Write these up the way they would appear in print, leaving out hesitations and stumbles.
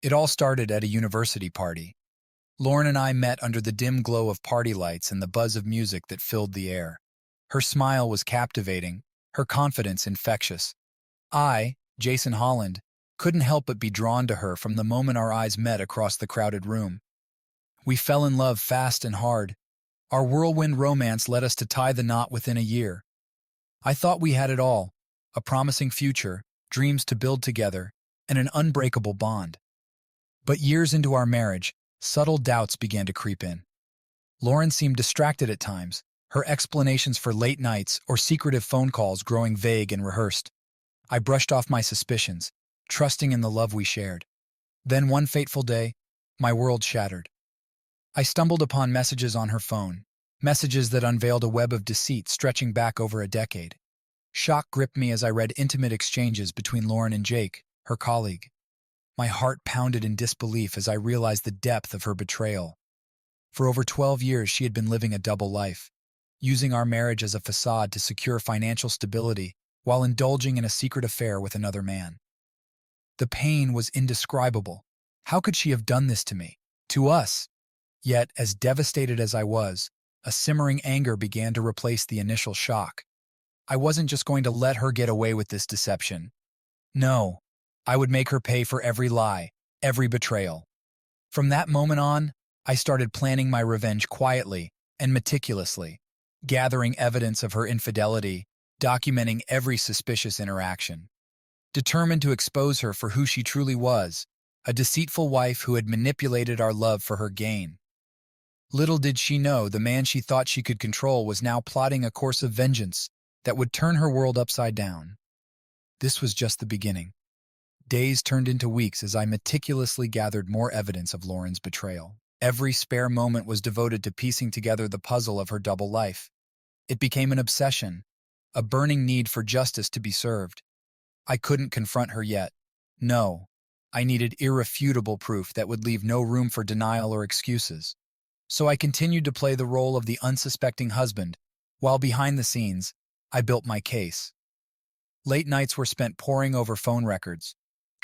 It all started at a university party. Lauren and I met under the dim glow of party lights and the buzz of music that filled the air. Her smile was captivating, her confidence infectious. I, Jason Holland, couldn't help but be drawn to her from the moment our eyes met across the crowded room. We fell in love fast and hard. Our whirlwind romance led us to tie the knot within a year. I thought we had it all, a promising future, dreams to build together, and an unbreakable bond. But years into our marriage, subtle doubts began to creep in. Lauren seemed distracted at times, her explanations for late nights or secretive phone calls growing vague and rehearsed. I brushed off my suspicions, trusting in the love we shared. Then one fateful day, my world shattered. I stumbled upon messages on her phone, messages that unveiled a web of deceit stretching back over a decade. Shock gripped me as I read intimate exchanges between Lauren and Jake, her colleague. My heart pounded in disbelief as I realized the depth of her betrayal. For over 12 years, she had been living a double life, using our marriage as a facade to secure financial stability while indulging in a secret affair with another man. The pain was indescribable. How could she have done this to me? To us? Yet, as devastated as I was, a simmering anger began to replace the initial shock. I wasn't just going to let her get away with this deception. No, I would make her pay for every lie, every betrayal. From that moment on, I started planning my revenge quietly and meticulously, gathering evidence of her infidelity, documenting every suspicious interaction. Determined to expose her for who she truly was, a deceitful wife who had manipulated our love for her gain. Little did she know the man she thought she could control was now plotting a course of vengeance that would turn her world upside down. This was just the beginning. Days turned into weeks as I meticulously gathered more evidence of Lauren's betrayal. Every spare moment was devoted to piecing together the puzzle of her double life. It became an obsession, a burning need for justice to be served. I couldn't confront her yet. No, I needed irrefutable proof that would leave no room for denial or excuses. So I continued to play the role of the unsuspecting husband, while behind the scenes, I built my case. Late nights were spent poring over phone records,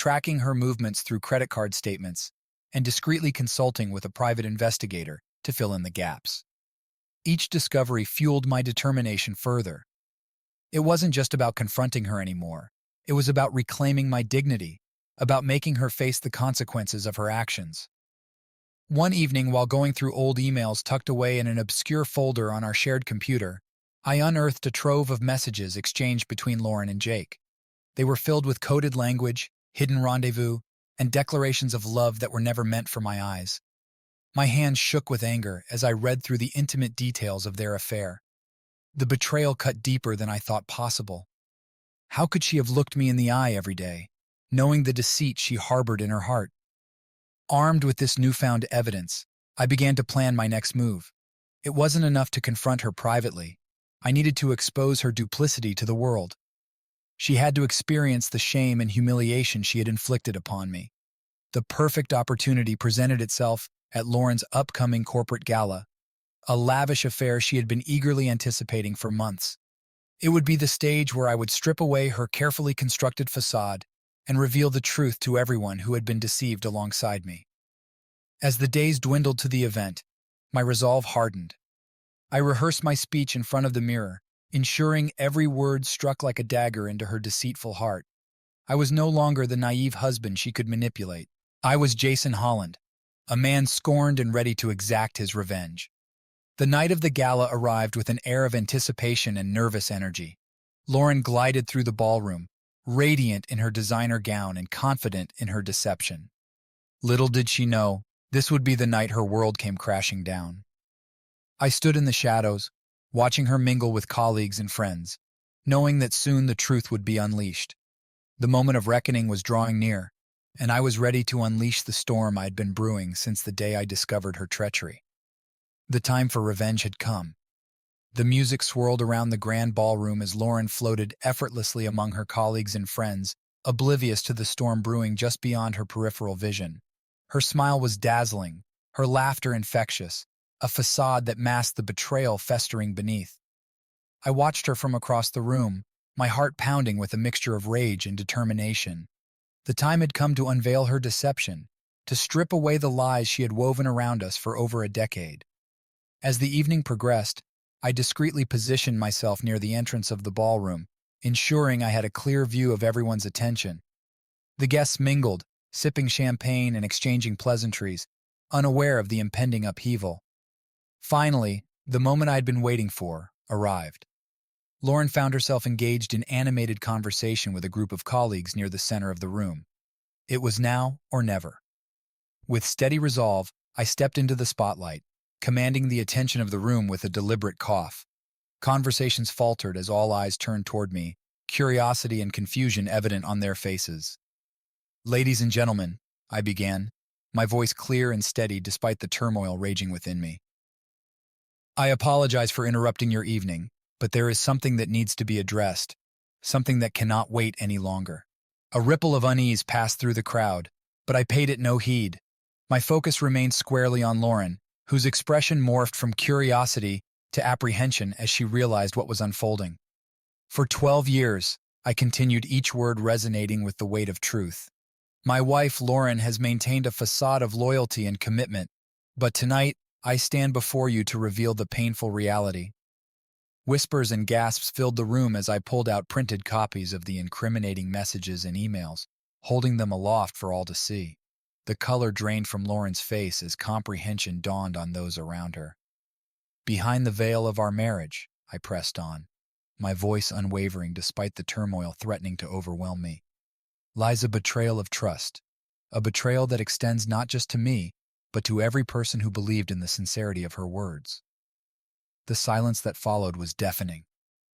tracking her movements through credit card statements, and discreetly consulting with a private investigator to fill in the gaps. Each discovery fueled my determination further. It wasn't just about confronting her anymore. It was about reclaiming my dignity, about making her face the consequences of her actions. One evening, while going through old emails tucked away in an obscure folder on our shared computer, I unearthed a trove of messages exchanged between Lauren and Jake. They were filled with coded language, hidden rendezvous, and declarations of love that were never meant for my eyes. My hands shook with anger as I read through the intimate details of their affair. The betrayal cut deeper than I thought possible. How could she have looked me in the eye every day, knowing the deceit she harbored in her heart? Armed with this newfound evidence, I began to plan my next move. It wasn't enough to confront her privately. I needed to expose her duplicity to the world. She had to experience the shame and humiliation she had inflicted upon me. The perfect opportunity presented itself at Lauren's upcoming corporate gala, a lavish affair she had been eagerly anticipating for months. It would be the stage where I would strip away her carefully constructed facade and reveal the truth to everyone who had been deceived alongside me. As the days dwindled to the event, my resolve hardened. I rehearsed my speech in front of the mirror, ensuring every word struck like a dagger into her deceitful heart. I was no longer the naive husband she could manipulate. I was Jason Holland, a man scorned and ready to exact his revenge. The night of the gala arrived with an air of anticipation and nervous energy. Lauren glided through the ballroom, radiant in her designer gown and confident in her deception. Little did she know, this would be the night her world came crashing down. I stood in the shadows, watching her mingle with colleagues and friends, knowing that soon the truth would be unleashed. The moment of reckoning was drawing near, and I was ready to unleash the storm I had been brewing since the day I discovered her treachery. The time for revenge had come. The music swirled around the grand ballroom as Lauren floated effortlessly among her colleagues and friends, oblivious to the storm brewing just beyond her peripheral vision. Her smile was dazzling, her laughter infectious, a facade that masked the betrayal festering beneath. I watched her from across the room, my heart pounding with a mixture of rage and determination. The time had come to unveil her deception, to strip away the lies she had woven around us for over a decade. As the evening progressed, I discreetly positioned myself near the entrance of the ballroom, ensuring I had a clear view of everyone's attention. The guests mingled, sipping champagne and exchanging pleasantries, unaware of the impending upheaval. Finally, the moment I had been waiting for arrived. Lauren found herself engaged in animated conversation with a group of colleagues near the center of the room. It was now or never. With steady resolve, I stepped into the spotlight, commanding the attention of the room with a deliberate cough. Conversations faltered as all eyes turned toward me, curiosity and confusion evident on their faces. "Ladies and gentlemen," I began, my voice clear and steady despite the turmoil raging within me. "I apologize for interrupting your evening, but there is something that needs to be addressed, something that cannot wait any longer." A ripple of unease passed through the crowd, but I paid it no heed. My focus remained squarely on Lauren, whose expression morphed from curiosity to apprehension as she realized what was unfolding. "For 12 years, I continued, each word resonating with the weight of truth. My wife, Lauren, has maintained a facade of loyalty and commitment, but tonight, I stand before you to reveal the painful reality." Whispers and gasps filled the room as I pulled out printed copies of the incriminating messages and emails, holding them aloft for all to see. The color drained from Lauren's face as comprehension dawned on those around her. "Behind the veil of our marriage," I pressed on, my voice unwavering despite the turmoil threatening to overwhelm me, "lies a betrayal of trust, a betrayal that extends not just to me, but to every person who believed in the sincerity of her words." The silence that followed was deafening.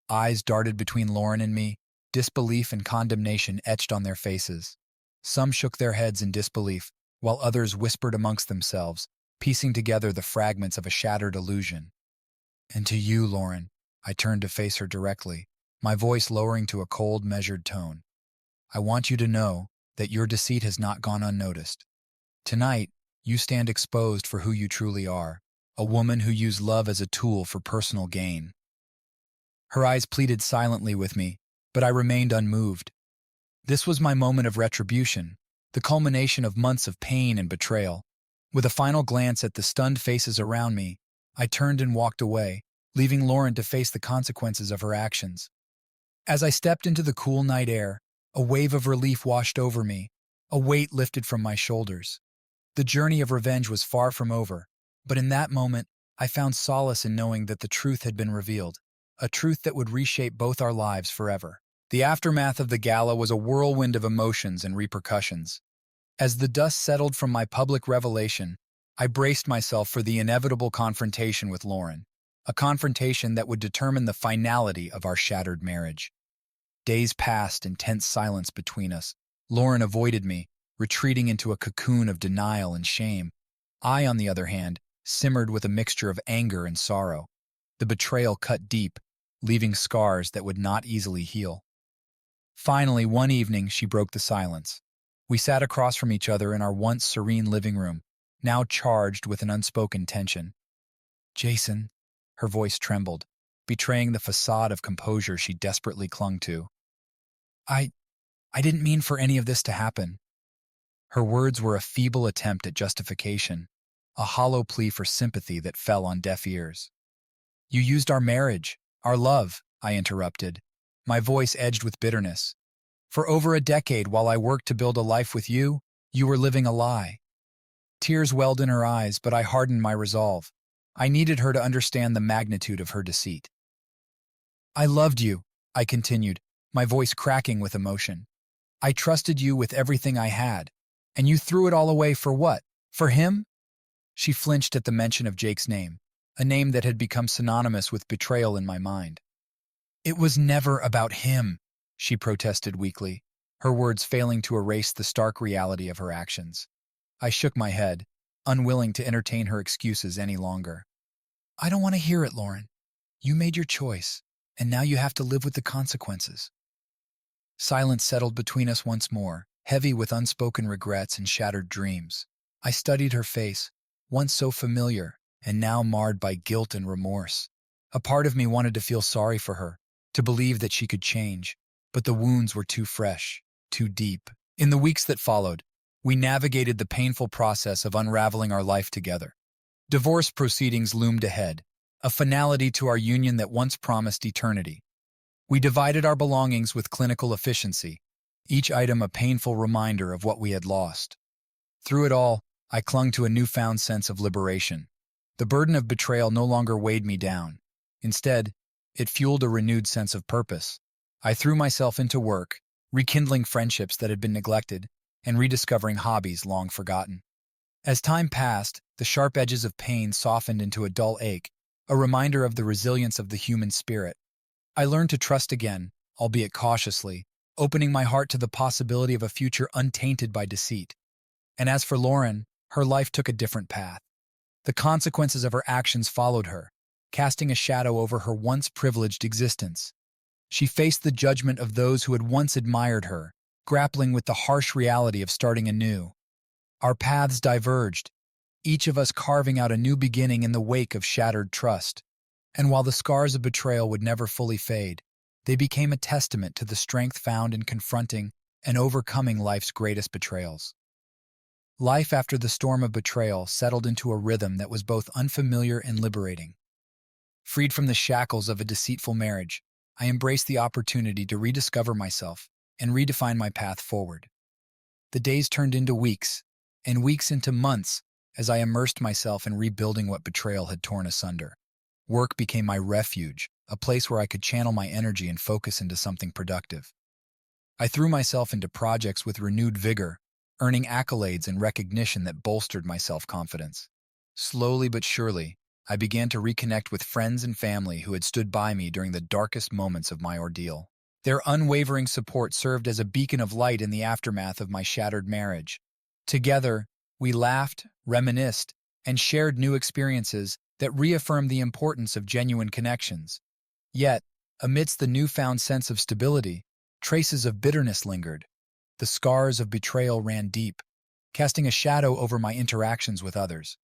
Eyes darted between Lauren and me, disbelief and condemnation etched on their faces. Some shook their heads in disbelief, while others whispered amongst themselves, piecing together the fragments of a shattered illusion. "And to you, Lauren," I turned to face her directly, my voice lowering to a cold, measured tone, "I want you to know that your deceit has not gone unnoticed. Tonight, you stand exposed for who you truly are, a woman who used love as a tool for personal gain." Her eyes pleaded silently with me, but I remained unmoved. This was my moment of retribution, the culmination of months of pain and betrayal. With a final glance at the stunned faces around me, I turned and walked away, leaving Lauren to face the consequences of her actions. As I stepped into the cool night air, a wave of relief washed over me, a weight lifted from my shoulders. The journey of revenge was far from over, but in that moment, I found solace in knowing that the truth had been revealed, a truth that would reshape both our lives forever. The aftermath of the gala was a whirlwind of emotions and repercussions. As the dust settled from my public revelation, I braced myself for the inevitable confrontation with Lauren, a confrontation that would determine the finality of our shattered marriage. Days passed in tense silence between us. Lauren avoided me, retreating into a cocoon of denial and shame. I, on the other hand, simmered with a mixture of anger and sorrow. The betrayal cut deep, leaving scars that would not easily heal. Finally, one evening, she broke the silence. We sat across from each other in our once serene living room, now charged with an unspoken tension. "Jason," her voice trembled, betraying the facade of composure she desperately clung to. I didn't mean for any of this to happen." Her words were a feeble attempt at justification, a hollow plea for sympathy that fell on deaf ears. "You used our marriage, our love," I interrupted, my voice edged with bitterness. "For over a decade, while I worked to build a life with you, you were living a lie." Tears welled in her eyes, but I hardened my resolve. I needed her to understand the magnitude of her deceit. "I loved you," I continued, my voice cracking with emotion. "I trusted you with everything I had, and you threw it all away for what? For him?" She flinched at the mention of Jake's name, a name that had become synonymous with betrayal in my mind. "It was never about him," she protested weakly, her words failing to erase the stark reality of her actions. I shook my head, unwilling to entertain her excuses any longer. "I don't want to hear it, Lauren. You made your choice, and now you have to live with the consequences." Silence settled between us once more, heavy with unspoken regrets and shattered dreams. I studied her face, once so familiar, and now marred by guilt and remorse. A part of me wanted to feel sorry for her, to believe that she could change, but the wounds were too fresh, too deep. In the weeks that followed, We navigated the painful process of unraveling our life together. Divorce proceedings loomed ahead, a finality to our union that once promised eternity. We divided our belongings with clinical efficiency, each item a painful reminder of what we had lost. Through it all, I clung to a newfound sense of liberation. The burden of betrayal no longer weighed me down. Instead, it fueled a renewed sense of purpose. I threw myself into work, rekindling friendships that had been neglected, and rediscovering hobbies long forgotten. As time passed, the sharp edges of pain softened into a dull ache, a reminder of the resilience of the human spirit. I learned to trust again, albeit cautiously, opening my heart to the possibility of a future untainted by deceit. And as for Lauren, her life took a different path. The consequences of her actions followed her, casting a shadow over her once privileged existence. She faced the judgment of those who had once admired her, grappling with the harsh reality of starting anew. Our paths diverged, each of us carving out a new beginning in the wake of shattered trust. And while the scars of betrayal would never fully fade, they became a testament to the strength found in confronting and overcoming life's greatest betrayals. Life after the storm of betrayal settled into a rhythm that was both unfamiliar and liberating. Freed from the shackles of a deceitful marriage, I embraced the opportunity to rediscover myself and redefine my path forward. The days turned into weeks, and weeks into months, as I immersed myself in rebuilding what betrayal had torn asunder. Work became my refuge, a place where I could channel my energy and focus into something productive. I threw myself into projects with renewed vigor, earning accolades and recognition that bolstered my self-confidence. Slowly but surely, I began to reconnect with friends and family who had stood by me during the darkest moments of my ordeal. Their unwavering support served as a beacon of light in the aftermath of my shattered marriage. Together, we laughed, reminisced, and shared new experiences that reaffirmed the importance of genuine connections. Yet, amidst the newfound sense of stability, traces of bitterness lingered. The scars of betrayal ran deep, casting a shadow over my interactions with others.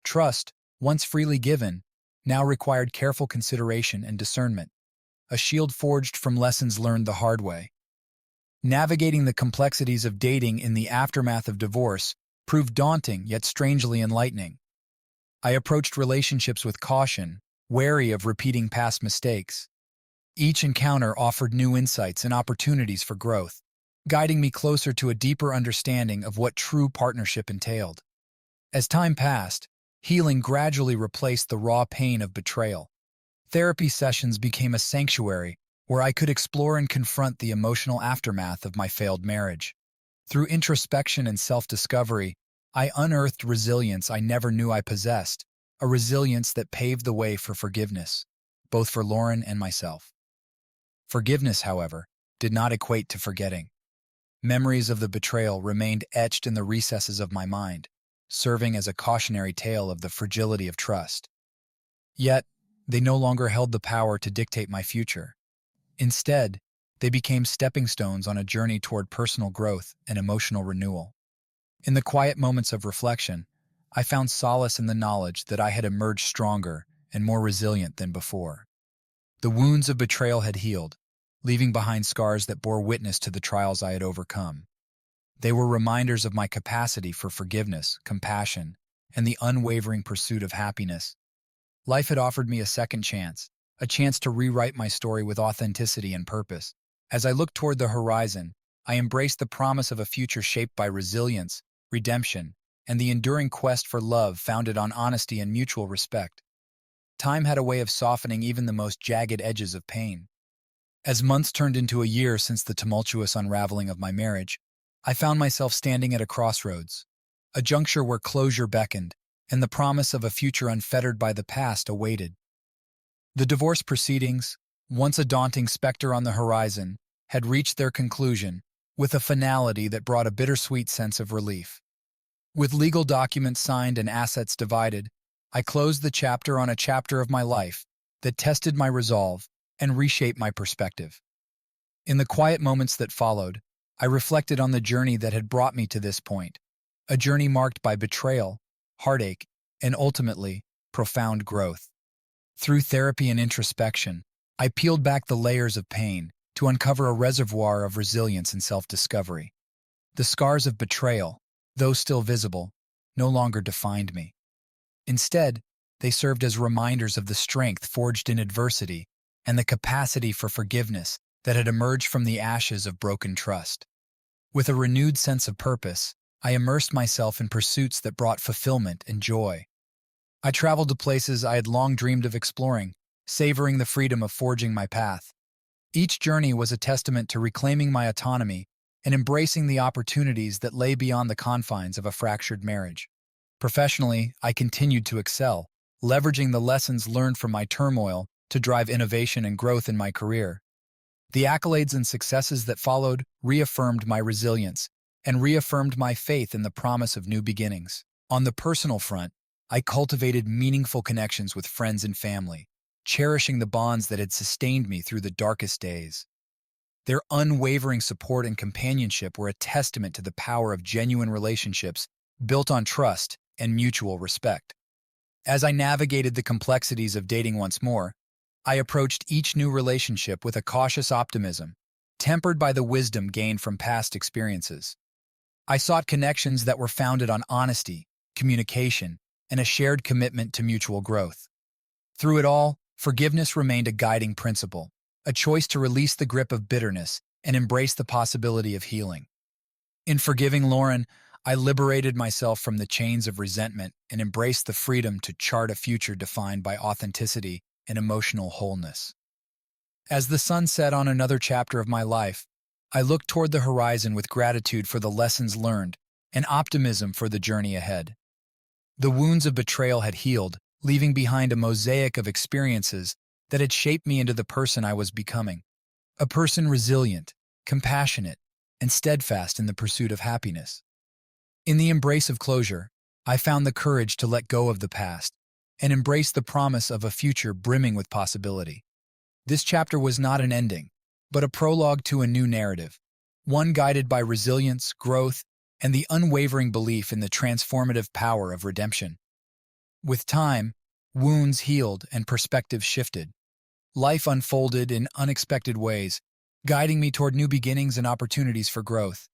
Trust, once freely given, now required careful consideration and discernment, a shield forged from lessons learned the hard way. Navigating the complexities of dating in the aftermath of divorce proved daunting yet strangely enlightening. I approached relationships with caution, wary of repeating past mistakes. Each encounter offered new insights and opportunities for growth, guiding me closer to a deeper understanding of what true partnership entailed. As time passed, healing gradually replaced the raw pain of betrayal. Therapy sessions became a sanctuary where I could explore and confront the emotional aftermath of my failed marriage. Through introspection and self-discovery, I unearthed resilience I never knew I possessed, a resilience that paved the way for forgiveness, both for Lauren and myself. Forgiveness, however, did not equate to forgetting. Memories of the betrayal remained etched in the recesses of my mind, serving as a cautionary tale of the fragility of trust. Yet, they no longer held the power to dictate my future. Instead, they became stepping stones on a journey toward personal growth and emotional renewal. In the quiet moments of reflection, I found solace in the knowledge that I had emerged stronger and more resilient than before. The wounds of betrayal had healed, leaving behind scars that bore witness to the trials I had overcome. They were reminders of my capacity for forgiveness, compassion, and the unwavering pursuit of happiness. Life had offered me a second chance, a chance to rewrite my story with authenticity and purpose. As I looked toward the horizon, I embraced the promise of a future shaped by resilience, redemption, and the enduring quest for love founded on honesty and mutual respect. Time had a way of softening even the most jagged edges of pain. As months turned into a year since the tumultuous unraveling of my marriage, I found myself standing at a crossroads, a juncture where closure beckoned, and the promise of a future unfettered by the past awaited. The divorce proceedings, once a daunting specter on the horizon, had reached their conclusion, with a finality that brought a bittersweet sense of relief. With legal documents signed and assets divided, I closed the chapter on a chapter of my life that tested my resolve and reshaped my perspective. In the quiet moments that followed, I reflected on the journey that had brought me to this point, a journey marked by betrayal, heartache, and ultimately, profound growth. Through therapy and introspection, I peeled back the layers of pain to uncover a reservoir of resilience and self-discovery. The scars of betrayal, though still visible, no longer defined me. Instead, they served as reminders of the strength forged in adversity and the capacity for forgiveness that had emerged from the ashes of broken trust. With a renewed sense of purpose, I immersed myself in pursuits that brought fulfillment and joy. I traveled to places I had long dreamed of exploring, savoring the freedom of forging my path. Each journey was a testament to reclaiming my autonomy and embracing the opportunities that lay beyond the confines of a fractured marriage. Professionally, I continued to excel, leveraging the lessons learned from my turmoil to drive innovation and growth in my career. The accolades and successes that followed reaffirmed my resilience and reaffirmed my faith in the promise of new beginnings. On the personal front, I cultivated meaningful connections with friends and family, cherishing the bonds that had sustained me through the darkest days. Their unwavering support and companionship were a testament to the power of genuine relationships built on trust and mutual respect. As I navigated the complexities of dating once more, I approached each new relationship with a cautious optimism, tempered by the wisdom gained from past experiences. I sought connections that were founded on honesty, communication, and a shared commitment to mutual growth. Through it all, forgiveness remained a guiding principle, a choice to release the grip of bitterness and embrace the possibility of healing. In forgiving Lauren, I liberated myself from the chains of resentment and embraced the freedom to chart a future defined by authenticity and emotional wholeness. As the sun set on another chapter of my life, I looked toward the horizon with gratitude for the lessons learned and optimism for the journey ahead. The wounds of betrayal had healed, leaving behind a mosaic of experiences that had shaped me into the person I was becoming. A person resilient, compassionate, and steadfast in the pursuit of happiness. In the embrace of closure, I found the courage to let go of the past and embrace the promise of a future brimming with possibility. This chapter was not an ending, but a prologue to a new narrative, one guided by resilience, growth, and the unwavering belief in the transformative power of redemption. With time, wounds healed and perspectives shifted. Life unfolded in unexpected ways, guiding me toward new beginnings and opportunities for growth.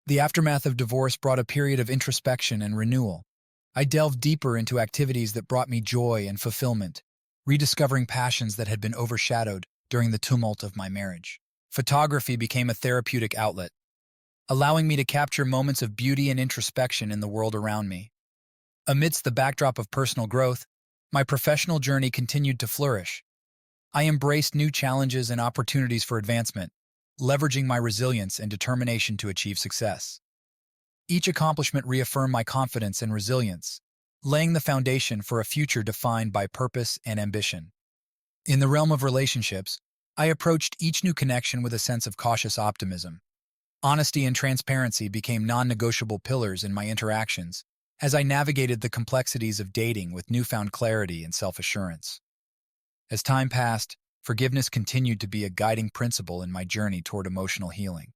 The aftermath of divorce brought a period of introspection and renewal. I delved deeper into activities that brought me joy and fulfillment, rediscovering passions that had been overshadowed during the tumult of my marriage. Photography became a therapeutic outlet, allowing me to capture moments of beauty and introspection in the world around me. Amidst the backdrop of personal growth, my professional journey continued to flourish. I embraced new challenges and opportunities for advancement, leveraging my resilience and determination to achieve success. Each accomplishment reaffirmed my confidence and resilience, laying the foundation for a future defined by purpose and ambition. In the realm of relationships, I approached each new connection with a sense of cautious optimism. Honesty and transparency became non-negotiable pillars in my interactions as I navigated the complexities of dating with newfound clarity and self-assurance. As time passed, forgiveness continued to be a guiding principle in my journey toward emotional healing.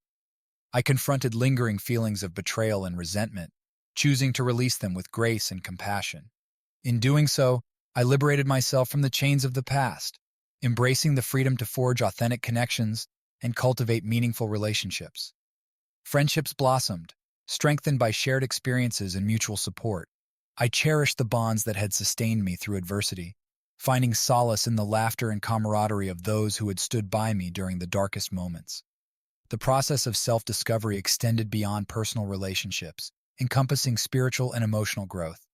I confronted lingering feelings of betrayal and resentment, choosing to release them with grace and compassion. In doing so, I liberated myself from the chains of the past, embracing the freedom to forge authentic connections and cultivate meaningful relationships. Friendships blossomed, strengthened by shared experiences and mutual support. I cherished the bonds that had sustained me through adversity, finding solace in the laughter and camaraderie of those who had stood by me during the darkest moments. The process of self-discovery extended beyond personal relationships, encompassing spiritual and emotional growth.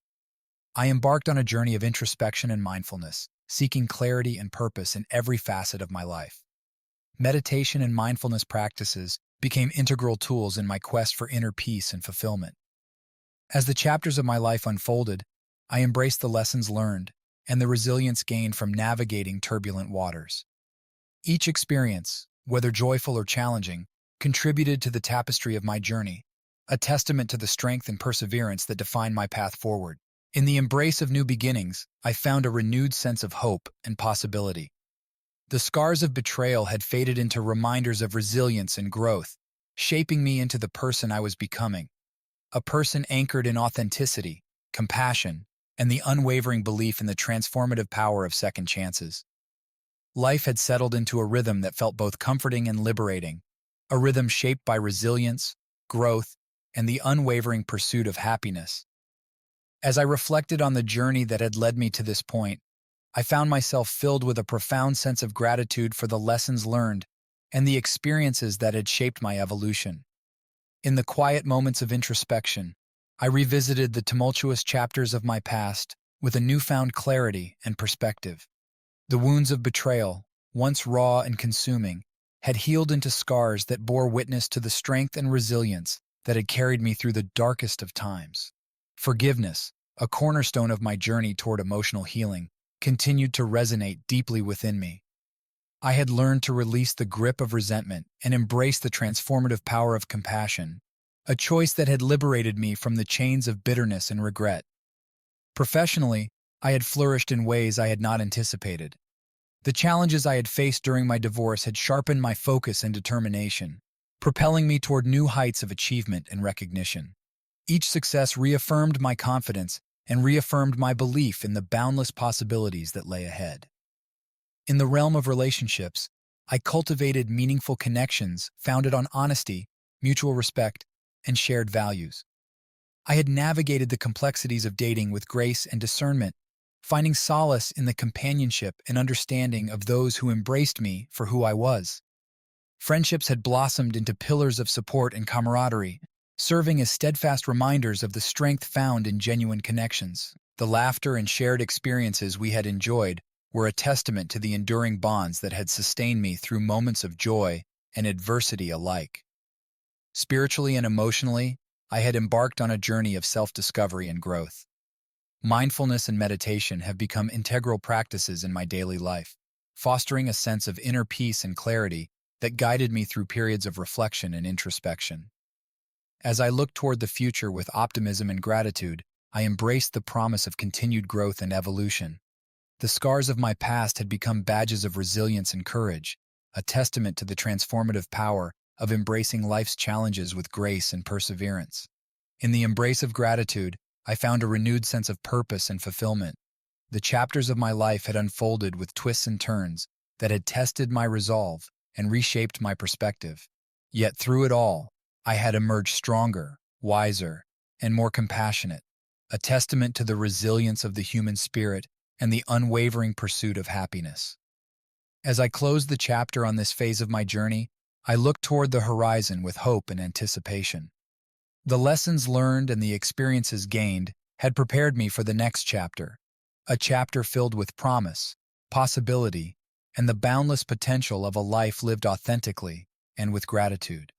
I embarked on a journey of introspection and mindfulness, seeking clarity and purpose in every facet of my life. Meditation and mindfulness practices became integral tools in my quest for inner peace and fulfillment. As the chapters of my life unfolded, I embraced the lessons learned and the resilience gained from navigating turbulent waters. Each experience, whether joyful or challenging, contributed to the tapestry of my journey, a testament to the strength and perseverance that define my path forward. In the embrace of new beginnings, I found a renewed sense of hope and possibility. The scars of betrayal had faded into reminders of resilience and growth, shaping me into the person I was becoming, a person anchored in authenticity, compassion, and the unwavering belief in the transformative power of second chances. Life had settled into a rhythm that felt both comforting and liberating, a rhythm shaped by resilience, growth, and the unwavering pursuit of happiness. As I reflected on the journey that had led me to this point, I found myself filled with a profound sense of gratitude for the lessons learned and the experiences that had shaped my evolution. In the quiet moments of introspection, I revisited the tumultuous chapters of my past with a newfound clarity and perspective. The wounds of betrayal, once raw and consuming, had healed into scars that bore witness to the strength and resilience that had carried me through the darkest of times. Forgiveness, a cornerstone of my journey toward emotional healing, continued to resonate deeply within me. I had learned to release the grip of resentment and embrace the transformative power of compassion, a choice that had liberated me from the chains of bitterness and regret. Professionally, I had flourished in ways I had not anticipated. The challenges I had faced during my divorce had sharpened my focus and determination, propelling me toward new heights of achievement and recognition. Each success reaffirmed my confidence and reaffirmed my belief in the boundless possibilities that lay ahead. In the realm of relationships, I cultivated meaningful connections founded on honesty, mutual respect, and shared values. I had navigated the complexities of dating with grace and discernment, finding solace in the companionship and understanding of those who embraced me for who I was. Friendships had blossomed into pillars of support and camaraderie, serving as steadfast reminders of the strength found in genuine connections. The laughter and shared experiences we had enjoyed were a testament to the enduring bonds that had sustained me through moments of joy and adversity alike. Spiritually and emotionally, I had embarked on a journey of self-discovery and growth. Mindfulness and meditation have become integral practices in my daily life, fostering a sense of inner peace and clarity that guided me through periods of reflection and introspection. As I looked toward the future with optimism and gratitude, I embraced the promise of continued growth and evolution. The scars of my past had become badges of resilience and courage, a testament to the transformative power of embracing life's challenges with grace and perseverance. In the embrace of gratitude, I found a renewed sense of purpose and fulfillment. The chapters of my life had unfolded with twists and turns that had tested my resolve and reshaped my perspective. Yet through it all, I had emerged stronger, wiser, and more compassionate, a testament to the resilience of the human spirit and the unwavering pursuit of happiness. As I closed the chapter on this phase of my journey, I looked toward the horizon with hope and anticipation. The lessons learned and the experiences gained had prepared me for the next chapter, a chapter filled with promise, possibility, and the boundless potential of a life lived authentically and with gratitude.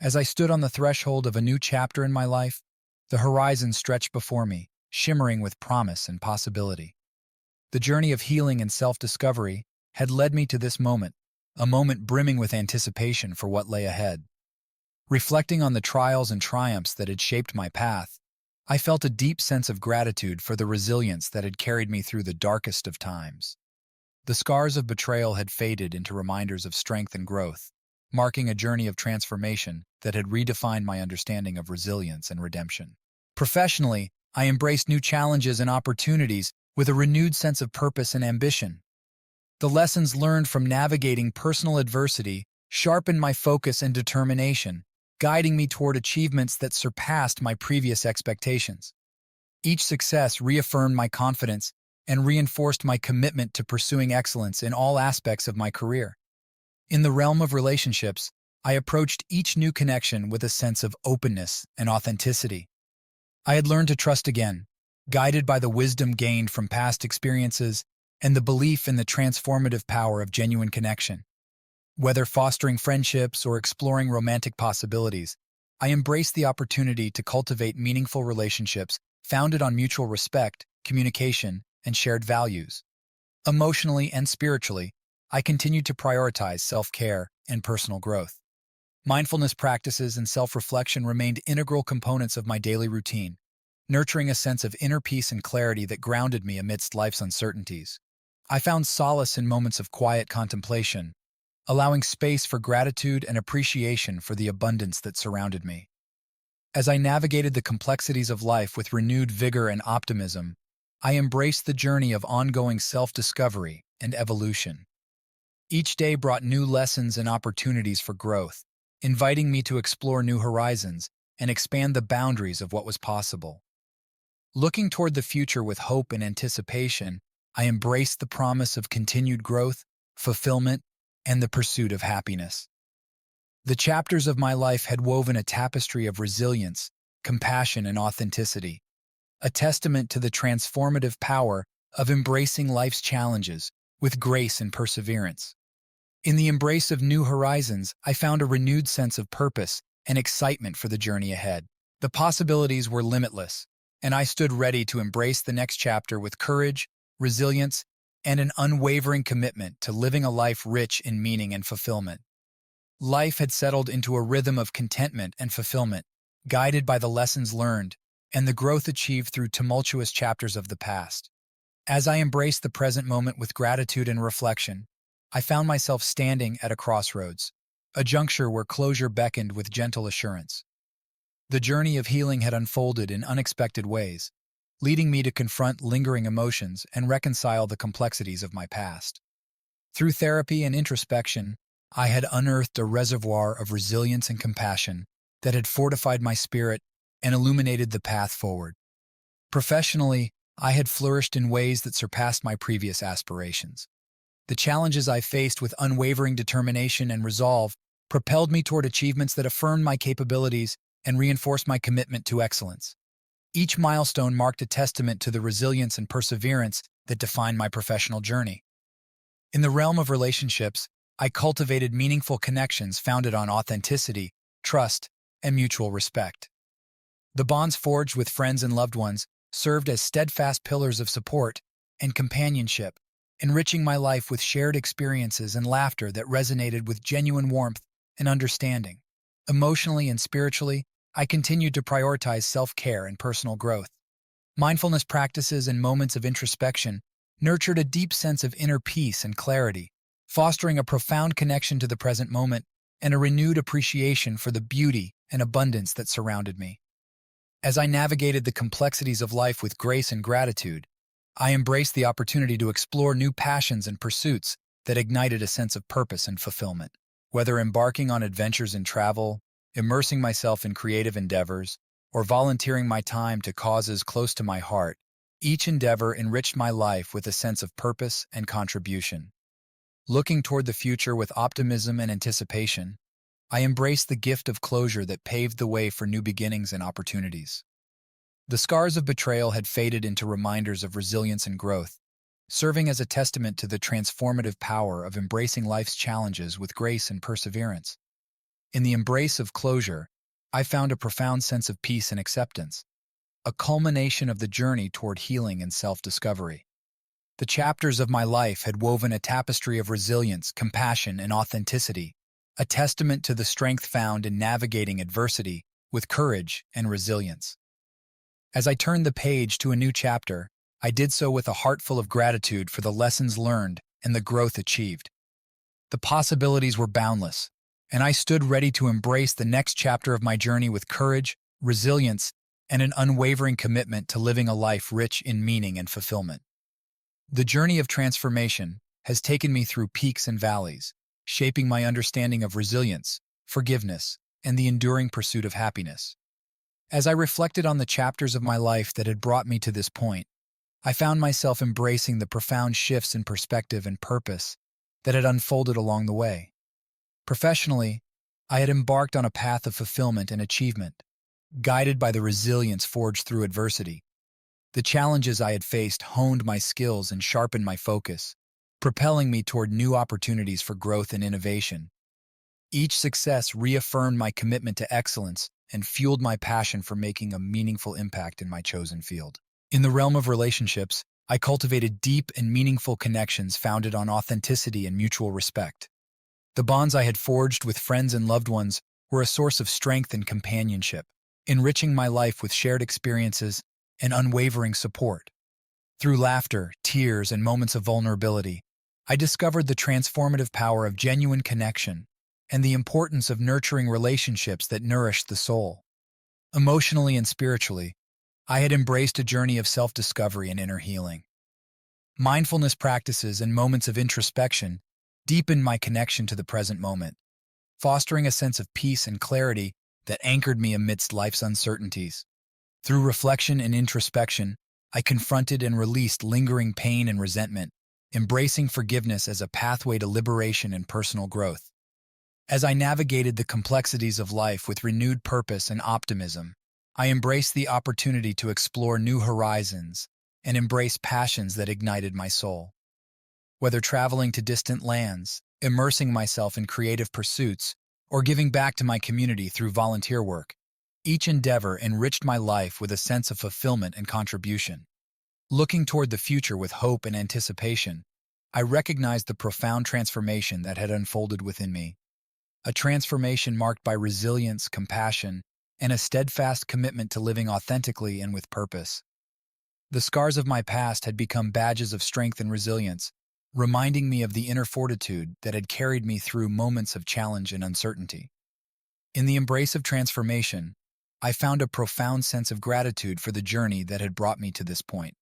As I stood on the threshold of a new chapter in my life, the horizon stretched before me, shimmering with promise and possibility. The journey of healing and self-discovery had led me to this moment, a moment brimming with anticipation for what lay ahead. Reflecting on the trials and triumphs that had shaped my path, I felt a deep sense of gratitude for the resilience that had carried me through the darkest of times. The scars of betrayal had faded into reminders of strength and growth, marking a journey of transformation that had redefined my understanding of resilience and redemption. Professionally, I embraced new challenges and opportunities with a renewed sense of purpose and ambition. The lessons learned from navigating personal adversity sharpened my focus and determination, guiding me toward achievements that surpassed my previous expectations. Each success reaffirmed my confidence and reinforced my commitment to pursuing excellence in all aspects of my career. In the realm of relationships, I approached each new connection with a sense of openness and authenticity. I had learned to trust again, guided by the wisdom gained from past experiences and the belief in the transformative power of genuine connection. Whether fostering friendships or exploring romantic possibilities, I embraced the opportunity to cultivate meaningful relationships founded on mutual respect, communication, and shared values. Emotionally and spiritually, I continued to prioritize self-care and personal growth. Mindfulness practices and self-reflection remained integral components of my daily routine, nurturing a sense of inner peace and clarity that grounded me amidst life's uncertainties. I found solace in moments of quiet contemplation, allowing space for gratitude and appreciation for the abundance that surrounded me. As I navigated the complexities of life with renewed vigor and optimism, I embraced the journey of ongoing self-discovery and evolution. Each day brought new lessons and opportunities for growth, inviting me to explore new horizons and expand the boundaries of what was possible. Looking toward the future with hope and anticipation, I embraced the promise of continued growth, fulfillment, and the pursuit of happiness. The chapters of my life had woven a tapestry of resilience, compassion, and authenticity, a testament to the transformative power of embracing life's challenges with grace and perseverance. In the embrace of new horizons, I found a renewed sense of purpose and excitement for the journey ahead. The possibilities were limitless, and I stood ready to embrace the next chapter with courage, resilience, and an unwavering commitment to living a life rich in meaning and fulfillment. Life had settled into a rhythm of contentment and fulfillment, guided by the lessons learned and the growth achieved through tumultuous chapters of the past. As I embraced the present moment with gratitude and reflection, I found myself standing at a crossroads, a juncture where closure beckoned with gentle assurance. The journey of healing had unfolded in unexpected ways, leading me to confront lingering emotions and reconcile the complexities of my past. Through therapy and introspection, I had unearthed a reservoir of resilience and compassion that had fortified my spirit and illuminated the path forward. Professionally, I had flourished in ways that surpassed my previous aspirations. The challenges I faced with unwavering determination and resolve propelled me toward achievements that affirmed my capabilities and reinforced my commitment to excellence. Each milestone marked a testament to the resilience and perseverance that defined my professional journey. In the realm of relationships, I cultivated meaningful connections founded on authenticity, trust, and mutual respect. The bonds forged with friends and loved ones served as steadfast pillars of support and companionship, enriching my life with shared experiences and laughter that resonated with genuine warmth and understanding. Emotionally and spiritually, I continued to prioritize self-care and personal growth. Mindfulness practices and moments of introspection nurtured a deep sense of inner peace and clarity, fostering a profound connection to the present moment and a renewed appreciation for the beauty and abundance that surrounded me. As I navigated the complexities of life with grace and gratitude, I embraced the opportunity to explore new passions and pursuits that ignited a sense of purpose and fulfillment. Whether embarking on adventures in travel, immersing myself in creative endeavors, or volunteering my time to causes close to my heart, each endeavor enriched my life with a sense of purpose and contribution. Looking toward the future with optimism and anticipation, I embraced the gift of closure that paved the way for new beginnings and opportunities. The scars of betrayal had faded into reminders of resilience and growth, serving as a testament to the transformative power of embracing life's challenges with grace and perseverance. In the embrace of closure, I found a profound sense of peace and acceptance, a culmination of the journey toward healing and self-discovery. The chapters of my life had woven a tapestry of resilience, compassion, and authenticity, a testament to the strength found in navigating adversity with courage and resilience. As I turned the page to a new chapter, I did so with a heart full of gratitude for the lessons learned and the growth achieved. The possibilities were boundless, and I stood ready to embrace the next chapter of my journey with courage, resilience, and an unwavering commitment to living a life rich in meaning and fulfillment. The journey of transformation has taken me through peaks and valleys, shaping my understanding of resilience, forgiveness, and the enduring pursuit of happiness. As I reflected on the chapters of my life that had brought me to this point, I found myself embracing the profound shifts in perspective and purpose that had unfolded along the way. Professionally, I had embarked on a path of fulfillment and achievement, guided by the resilience forged through adversity. The challenges I had faced honed my skills and sharpened my focus, propelling me toward new opportunities for growth and innovation. Each success reaffirmed my commitment to excellence and fueled my passion for making a meaningful impact in my chosen field. In the realm of relationships, I cultivated deep and meaningful connections founded on authenticity and mutual respect. The bonds I had forged with friends and loved ones were a source of strength and companionship, enriching my life with shared experiences and unwavering support. Through laughter, tears, and moments of vulnerability, I discovered the transformative power of genuine connection and the importance of nurturing relationships that nourish the soul. Emotionally and spiritually, I had embraced a journey of self-discovery and inner healing. Mindfulness practices and moments of introspection deepened my connection to the present moment, fostering a sense of peace and clarity that anchored me amidst life's uncertainties. Through reflection and introspection, I confronted and released lingering pain and resentment, embracing forgiveness as a pathway to liberation and personal growth. As I navigated the complexities of life with renewed purpose and optimism, I embraced the opportunity to explore new horizons and embrace passions that ignited my soul. Whether traveling to distant lands, immersing myself in creative pursuits, or giving back to my community through volunteer work, each endeavor enriched my life with a sense of fulfillment and contribution. Looking toward the future with hope and anticipation, I recognized the profound transformation that had unfolded within me. A transformation marked by resilience, compassion, and a steadfast commitment to living authentically and with purpose. The scars of my past had become badges of strength and resilience, reminding me of the inner fortitude that had carried me through moments of challenge and uncertainty. In the embrace of transformation, I found a profound sense of gratitude for the journey that had brought me to this point,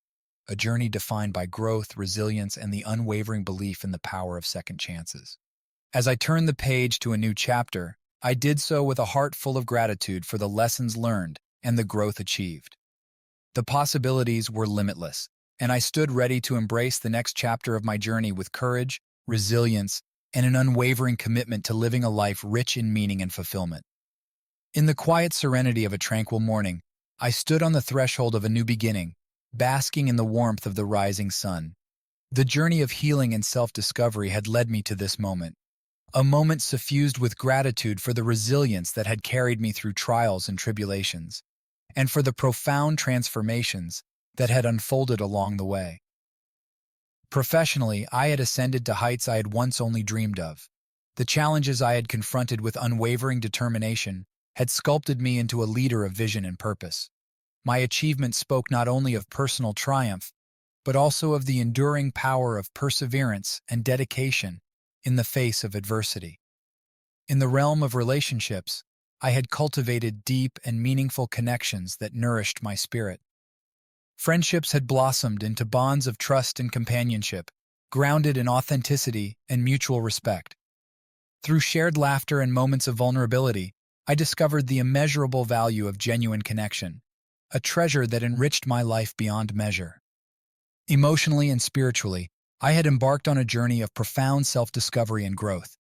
a journey defined by growth, resilience, and the unwavering belief in the power of second chances. As I turned the page to a new chapter, I did so with a heart full of gratitude for the lessons learned and the growth achieved. The possibilities were limitless, and I stood ready to embrace the next chapter of my journey with courage, resilience, and an unwavering commitment to living a life rich in meaning and fulfillment. In the quiet serenity of a tranquil morning, I stood on the threshold of a new beginning, basking in the warmth of the rising sun. The journey of healing and self-discovery had led me to this moment, a moment suffused with gratitude for the resilience that had carried me through trials and tribulations, and for the profound transformations that had unfolded along the way. Professionally, I had ascended to heights I had once only dreamed of. The challenges I had confronted with unwavering determination had sculpted me into a leader of vision and purpose. My achievements spoke not only of personal triumph, but also of the enduring power of perseverance and dedication in the face of adversity. In the realm of relationships, I had cultivated deep and meaningful connections that nourished my spirit. Friendships had blossomed into bonds of trust and companionship, grounded in authenticity and mutual respect. Through shared laughter and moments of vulnerability, I discovered the immeasurable value of genuine connection, a treasure that enriched my life beyond measure. Emotionally and spiritually, I had embarked on a journey of profound self-discovery and growth.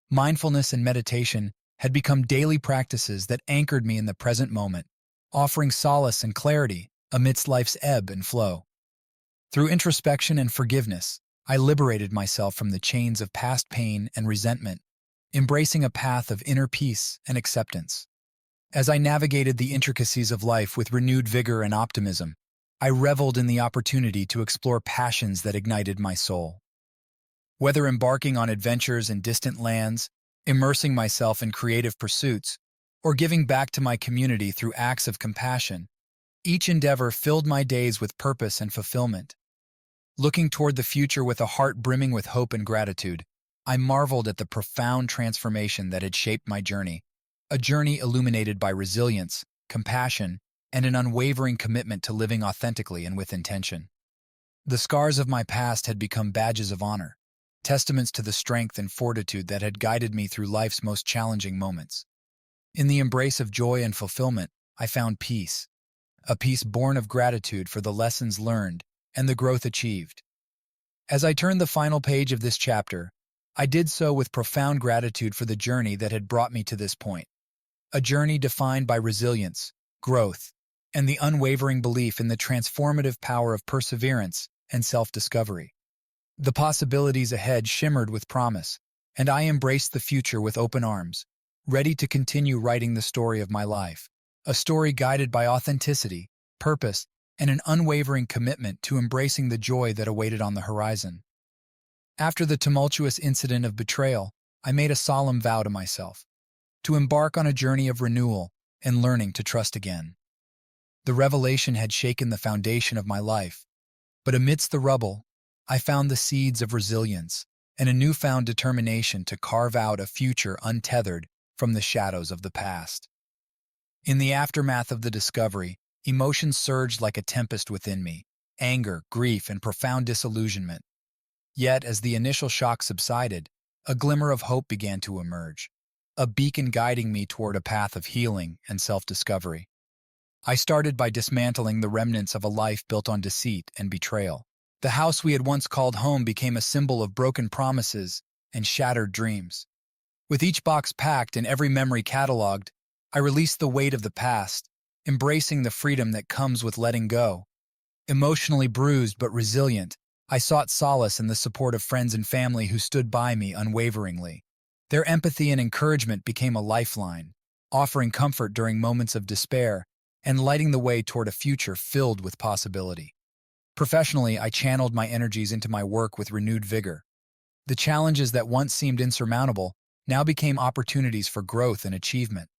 Mindfulness and meditation had become daily practices that anchored me in the present moment, offering solace and clarity amidst life's ebb and flow. Through introspection and forgiveness, I liberated myself from the chains of past pain and resentment, embracing a path of inner peace and acceptance. As I navigated the intricacies of life with renewed vigor and optimism, I reveled in the opportunity to explore passions that ignited my soul. Whether embarking on adventures in distant lands, immersing myself in creative pursuits, or giving back to my community through acts of compassion, each endeavor filled my days with purpose and fulfillment. Looking toward the future with a heart brimming with hope and gratitude, I marveled at the profound transformation that had shaped my journey, a journey illuminated by resilience, compassion, and an unwavering commitment to living authentically and with intention. The scars of my past had become badges of honor, testaments to the strength and fortitude that had guided me through life's most challenging moments. In the embrace of joy and fulfillment, I found peace, a peace born of gratitude for the lessons learned and the growth achieved. As I turned the final page of this chapter, I did so with profound gratitude for the journey that had brought me to this point, a journey defined by resilience, growth, and the unwavering belief in the transformative power of perseverance and self-discovery. The possibilities ahead shimmered with promise, and I embraced the future with open arms, ready to continue writing the story of my life, a story guided by authenticity, purpose, and an unwavering commitment to embracing the joy that awaited on the horizon. After the tumultuous incident of betrayal, I made a solemn vow to myself, to embark on a journey of renewal and learning to trust again. The revelation had shaken the foundation of my life, but amidst the rubble, I found the seeds of resilience and a newfound determination to carve out a future untethered from the shadows of the past. In the aftermath of the discovery, emotions surged like a tempest within me, anger, grief, and profound disillusionment. Yet, as the initial shock subsided, a glimmer of hope began to emerge. a beacon guiding me toward a path of healing and self-discovery. I started by dismantling the remnants of a life built on deceit and betrayal. The house we had once called home became a symbol of broken promises and shattered dreams. With each box packed and every memory cataloged, I released the weight of the past, embracing the freedom that comes with letting go. Emotionally bruised but resilient, I sought solace in the support of friends and family who stood by me unwaveringly. Their empathy and encouragement became a lifeline, offering comfort during moments of despair and lighting the way toward a future filled with possibility. Professionally, I channeled my energies into my work with renewed vigor. The challenges that once seemed insurmountable now became opportunities for growth and achievement.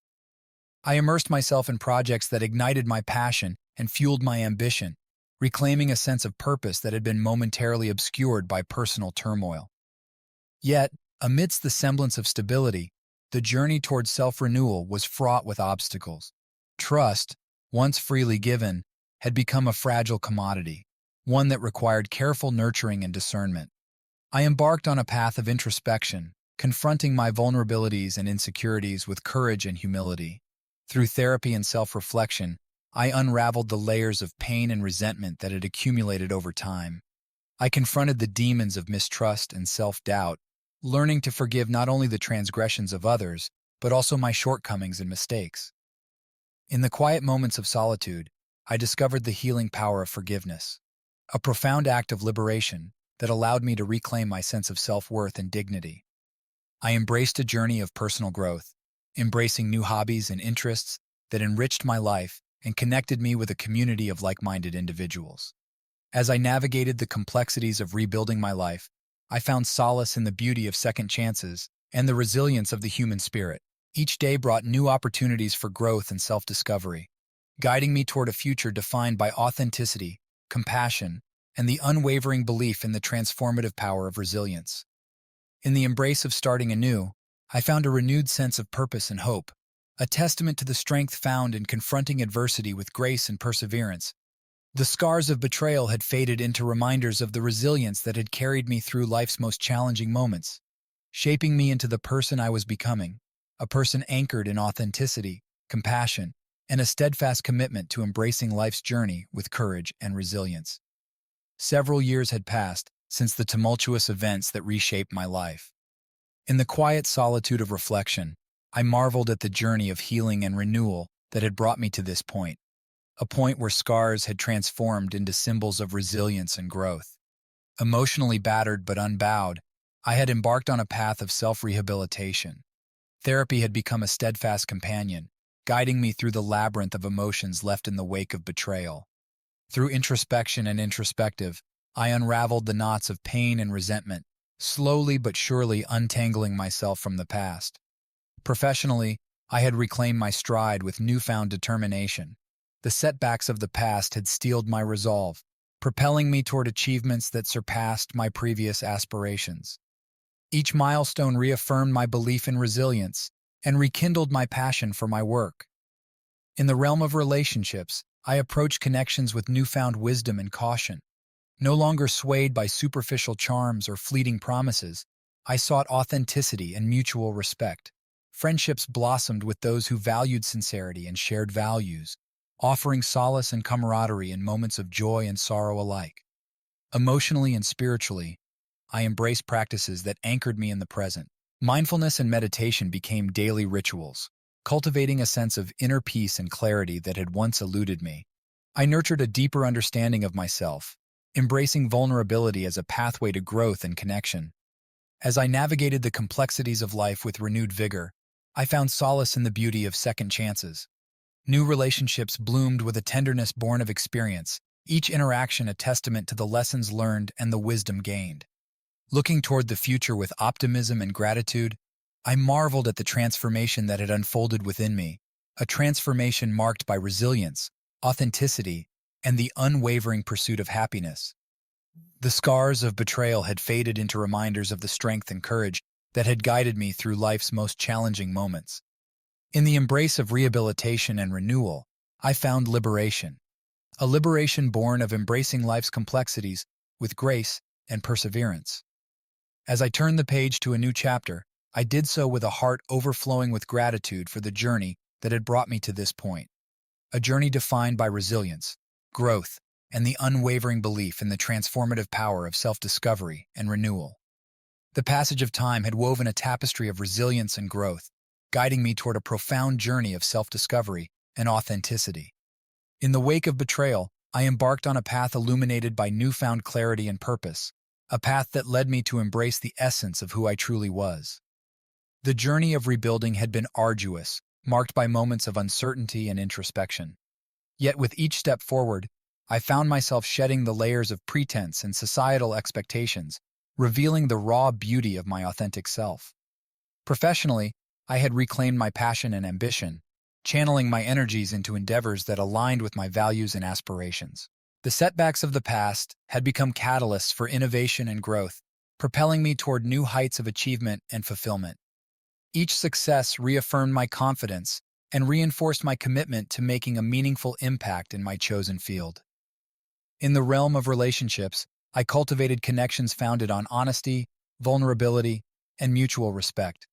I immersed myself in projects that ignited my passion and fueled my ambition, reclaiming a sense of purpose that had been momentarily obscured by personal turmoil. Yet, amidst the semblance of stability, the journey toward self-renewal was fraught with obstacles. Trust, once freely given, had become a fragile commodity, one that required careful nurturing and discernment. I embarked on a path of introspection, confronting my vulnerabilities and insecurities with courage and humility. Through therapy and self-reflection, I unraveled the layers of pain and resentment that had accumulated over time. I confronted the demons of mistrust and self-doubt, learning to forgive not only the transgressions of others, but also my shortcomings and mistakes. In the quiet moments of solitude, I discovered the healing power of forgiveness, a profound act of liberation that allowed me to reclaim my sense of self-worth and dignity. I embraced a journey of personal growth, embracing new hobbies and interests that enriched my life and connected me with a community of like-minded individuals. As I navigated the complexities of rebuilding my life, I found solace in the beauty of second chances and the resilience of the human spirit. Each day brought new opportunities for growth and self-discovery, guiding me toward a future defined by authenticity, compassion, and the unwavering belief in the transformative power of resilience. In the embrace of starting anew, I found a renewed sense of purpose and hope, a testament to the strength found in confronting adversity with grace and perseverance. The scars of betrayal had faded into reminders of the resilience that had carried me through life's most challenging moments, shaping me into the person I was becoming, a person anchored in authenticity, compassion, and a steadfast commitment to embracing life's journey with courage and resilience. Several years had passed since the tumultuous events that reshaped my life. In the quiet solitude of reflection, I marveled at the journey of healing and renewal that had brought me to this point, a point where scars had transformed into symbols of resilience and growth. Emotionally battered but unbowed, I had embarked on a path of self-rehabilitation. Therapy had become a steadfast companion, guiding me through the labyrinth of emotions left in the wake of betrayal. Through introspection and introspective, I unraveled the knots of pain and resentment, slowly but surely untangling myself from the past. Professionally, I had reclaimed my stride with newfound determination. The setbacks of the past had steeled my resolve, propelling me toward achievements that surpassed my previous aspirations. Each milestone reaffirmed my belief in resilience and rekindled my passion for my work. In the realm of relationships, I approached connections with newfound wisdom and caution. No longer swayed by superficial charms or fleeting promises, I sought authenticity and mutual respect. Friendships blossomed with those who valued sincerity and shared values, offering solace and camaraderie in moments of joy and sorrow alike. Emotionally and spiritually, I embraced practices that anchored me in the present. Mindfulness and meditation became daily rituals, cultivating a sense of inner peace and clarity that had once eluded me. I nurtured a deeper understanding of myself, embracing vulnerability as a pathway to growth and connection. As I navigated the complexities of life with renewed vigor, I found solace in the beauty of second chances. New relationships bloomed with a tenderness born of experience, each interaction a testament to the lessons learned and the wisdom gained. Looking toward the future with optimism and gratitude, I marveled at the transformation that had unfolded within me, a transformation marked by resilience, authenticity, and the unwavering pursuit of happiness. The scars of betrayal had faded into reminders of the strength and courage that had guided me through life's most challenging moments. In the embrace of rehabilitation and renewal, I found liberation, a liberation born of embracing life's complexities with grace and perseverance. As I turned the page to a new chapter, I did so with a heart overflowing with gratitude for the journey that had brought me to this point. A journey defined by resilience, growth, and the unwavering belief in the transformative power of self-discovery and renewal. The passage of time had woven a tapestry of resilience and growth, guiding me toward a profound journey of self-discovery and authenticity. In the wake of betrayal, I embarked on a path illuminated by newfound clarity and purpose, a path that led me to embrace the essence of who I truly was. The journey of rebuilding had been arduous, marked by moments of uncertainty and introspection. Yet with each step forward, I found myself shedding the layers of pretense and societal expectations, revealing the raw beauty of my authentic self. Professionally, I had reclaimed my passion and ambition, channeling my energies into endeavors that aligned with my values and aspirations. The setbacks of the past had become catalysts for innovation and growth, propelling me toward new heights of achievement and fulfillment. Each success reaffirmed my confidence and reinforced my commitment to making a meaningful impact in my chosen field. In the realm of relationships, I cultivated connections founded on honesty, vulnerability, and mutual respect.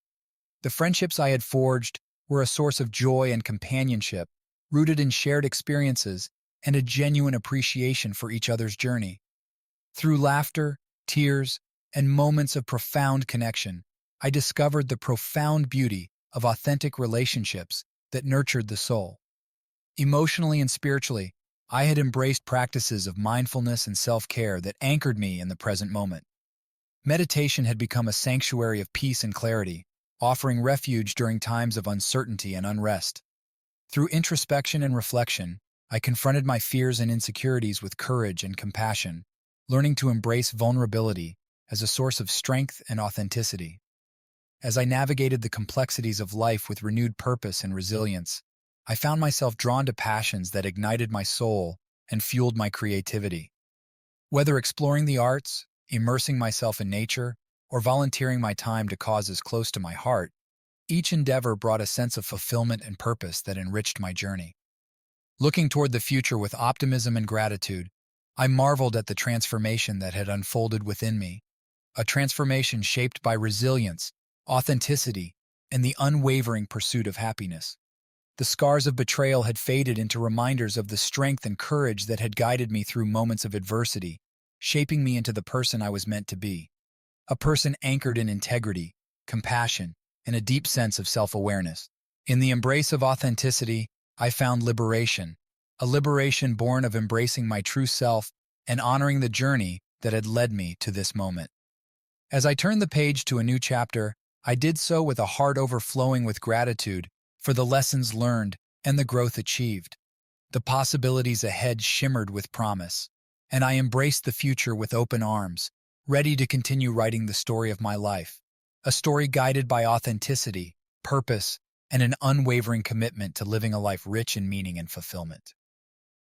The friendships I had forged were a source of joy and companionship, rooted in shared experiences and a genuine appreciation for each other's journey. Through laughter, tears, and moments of profound connection, I discovered the profound beauty of authentic relationships that nurtured the soul. Emotionally and spiritually, I had embraced practices of mindfulness and self-care that anchored me in the present moment. Meditation had become a sanctuary of peace and clarity, offering refuge during times of uncertainty and unrest. Through introspection and reflection, I confronted my fears and insecurities with courage and compassion, learning to embrace vulnerability as a source of strength and authenticity. As I navigated the complexities of life with renewed purpose and resilience, I found myself drawn to passions that ignited my soul and fueled my creativity. Whether exploring the arts, immersing myself in nature, or volunteering my time to causes close to my heart, each endeavor brought a sense of fulfillment and purpose that enriched my journey. Looking toward the future with optimism and gratitude, I marveled at the transformation that had unfolded within me, a transformation shaped by resilience, authenticity, and the unwavering pursuit of happiness. The scars of betrayal had faded into reminders of the strength and courage that had guided me through moments of adversity, shaping me into the person I was meant to be. A person anchored in integrity, compassion, and a deep sense of self-awareness. In the embrace of authenticity, I found liberation, a liberation born of embracing my true self and honoring the journey that had led me to this moment. As I turned the page to a new chapter, I did so with a heart overflowing with gratitude for the lessons learned and the growth achieved. The possibilities ahead shimmered with promise, and I embraced the future with open arms, ready to continue writing the story of my life, a story guided by authenticity, purpose, and an unwavering commitment to living a life rich in meaning and fulfillment.